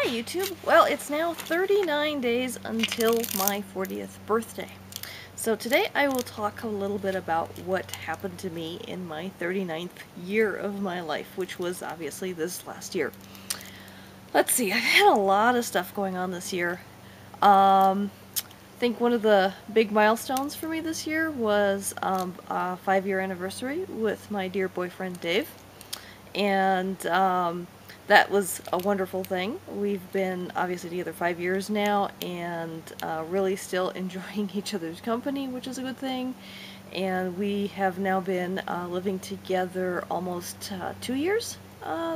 Hi YouTube! Well, it's now 39 days until my 40th birthday. So today I will talk a little bit about what happened to me in my 39th year of my life, which was obviously this last year. Let's see, I've had a lot of stuff going on this year. I think one of the big milestones for me this year was a 5-year anniversary with my dear boyfriend Dave. And that was a wonderful thing. We've been obviously together 5 years now, and really still enjoying each other's company, which is a good thing. And we have now been living together almost 2 years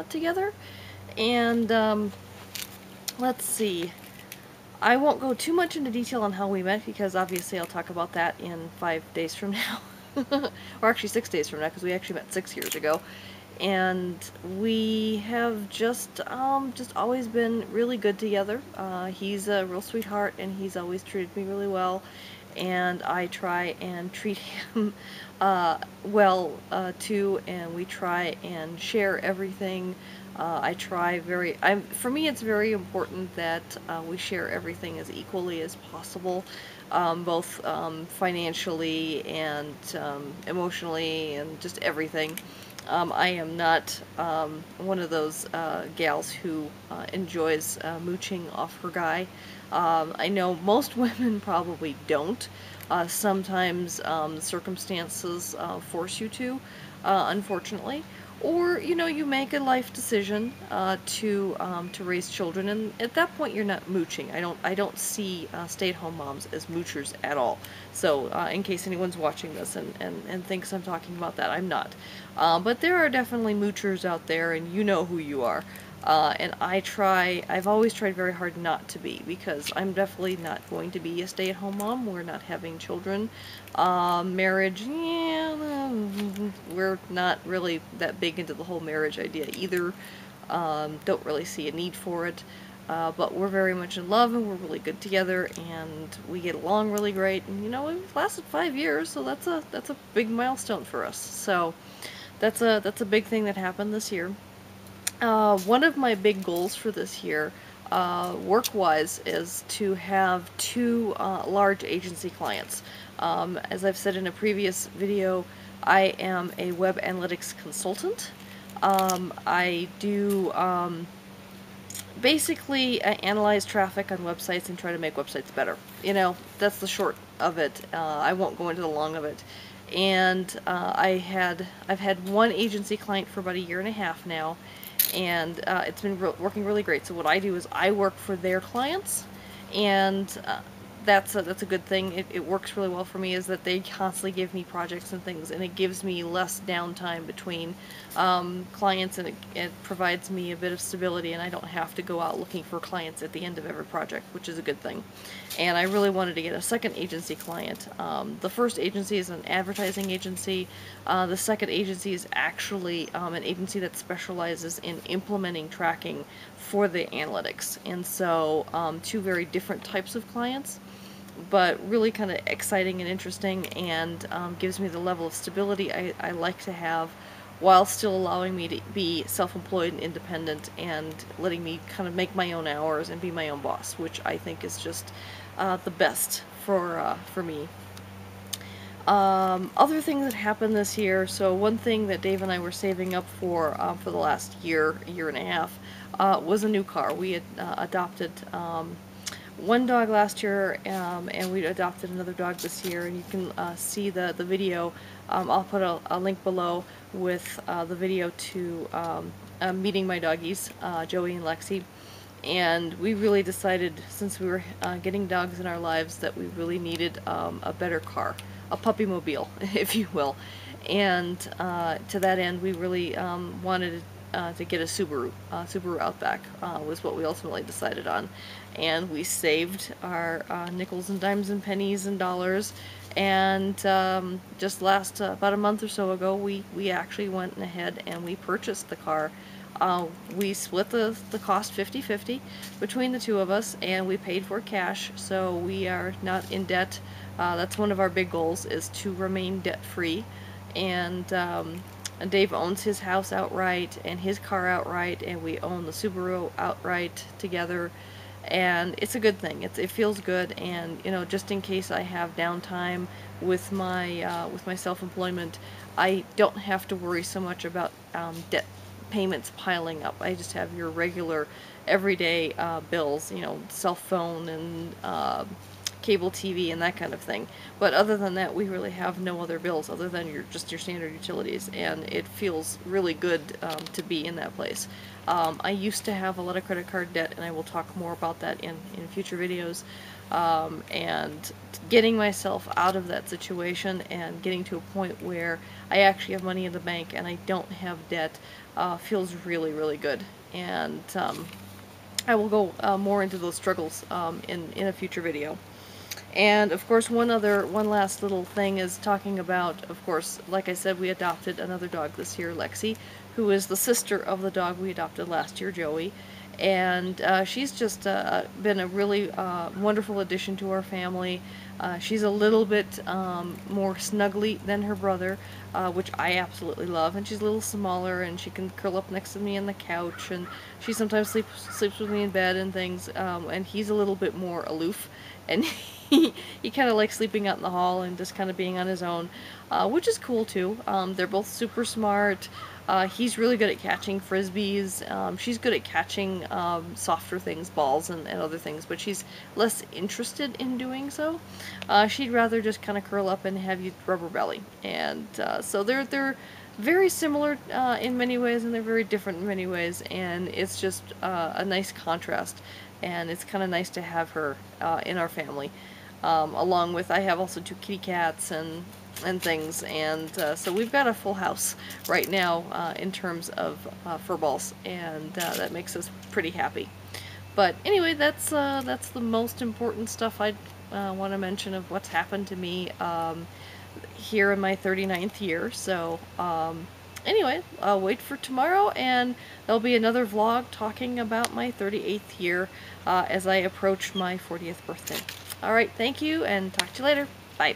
together. And let's see. I won't go too much into detail on how we met, because obviously I'll talk about that in 5 days from now. Or actually 6 days from now, because we actually met 6 years ago. And we have just always been really good together. He's a real sweetheart, and he's always treated me really well, and I try and treat him well too, and we try and share everything. For me it's very important that we share everything as equally as possible, both financially and emotionally and just everything. I am not one of those gals who enjoys mooching off her guy. I know most women probably don't. Sometimes circumstances force you to, unfortunately. Or, you know, you make a life decision to raise children, and at that point you're not mooching. I don't see stay-at-home moms as moochers at all. So in case anyone's watching this and thinks I'm talking about that, I'm not. But there are definitely moochers out there, and you know who you are. And I've always tried very hard not to be, because I'm definitely not going to be a stay-at-home mom. We're not having children. Marriage, yeah, we're not really that big into the whole marriage idea either. Don't really see a need for it. But we're very much in love, and we're really good together, and we get along really great. And you know, we've lasted 5 years, so that's a big milestone for us. So that's a big thing that happened this year. One of my big goals for this year, work-wise, is to have 2 large agency clients. As I've said in a previous video, I am a web analytics consultant. I do basically analyze traffic on websites and try to make websites better. You know, that's the short of it. I won't go into the long of it. And I've had one agency client for about 1.5 years now, and it's been working really great. So what I do is I work for their clients, and that's a good thing. It works really well for me, is that they constantly give me projects and things, and it gives me less downtime between clients, and it provides me a bit of stability, and I don't have to go out looking for clients at the end of every project, which is a good thing. And I really wanted to get a second agency client. The first agency is an advertising agency. The second agency is actually an agency that specializes in implementing tracking for the analytics. And so 2 very different types of clients, but really kind of exciting and interesting, and gives me the level of stability I like to have, while still allowing me to be self-employed and independent, and letting me kind of make my own hours and be my own boss, which I think is just the best for me. Other things that happened this year, so one thing that Dave and I were saving up for the last year and a half, was a new car. We had adopted one dog last year, and we adopted another dog this year, and you can see the video. I'll put a link below with the video to meeting my doggies, Joey and Lexi. And we really decided, since we were getting dogs in our lives, that we really needed a better car, a puppy mobile, if you will. And to that end, we really wanted to get a Subaru Outback, was what we ultimately decided on. And we saved our nickels and dimes and pennies and dollars, and just about a month or so ago, we actually went ahead and we purchased the car. We split the cost 50-50 between the 2 of us, and we paid for cash, so we are not in debt. That's one of our big goals, is to remain debt-free. And And Dave owns his house outright and his car outright, and we own the Subaru outright together. And it's a good thing. It feels good, and you know, just in case I have downtime with my self-employment, I don't have to worry so much about debt payments piling up. I just have your regular, everyday bills, you know, cell phone and cable TV and that kind of thing. But other than that, we really have no other bills other than just your standard utilities, and it feels really good to be in that place. I used to have a lot of credit card debt, and I will talk more about that in future videos. And getting myself out of that situation and getting to a point where I actually have money in the bank and I don't have debt feels really, really good. And I will go more into those struggles in a future video. And of course, one last little thing is talking about, of course, like I said, we adopted another dog this year, Lexi, who is the sister of the dog we adopted last year, Joey. And she's just been a really wonderful addition to our family. She's a little bit more snuggly than her brother, which I absolutely love. And she's a little smaller, and she can curl up next to me on the couch, and she sometimes sleeps with me in bed and things. And he's a little bit more aloof, and he kind of likes sleeping out in the hall and just kind of being on his own, which is cool too. They're both super smart. He's really good at catching frisbees. She's good at catching softer things, balls and other things, but she's less interested in doing so. She'd rather just kind of curl up and have you rub her belly. And so they're very similar in many ways, and they're very different in many ways, and it's just a nice contrast, and it's kind of nice to have her in our family. Along with, I have also 2 kitty cats and things, and so we've got a full house right now in terms of fur balls, and that makes us pretty happy. But anyway, that's the most important stuff I want to mention of what's happened to me here in my 39th year. So anyway, I'll wait for tomorrow, and there'll be another vlog talking about my 38th year as I approach my 40th birthday. Alright, thank you, and talk to you later. Bye.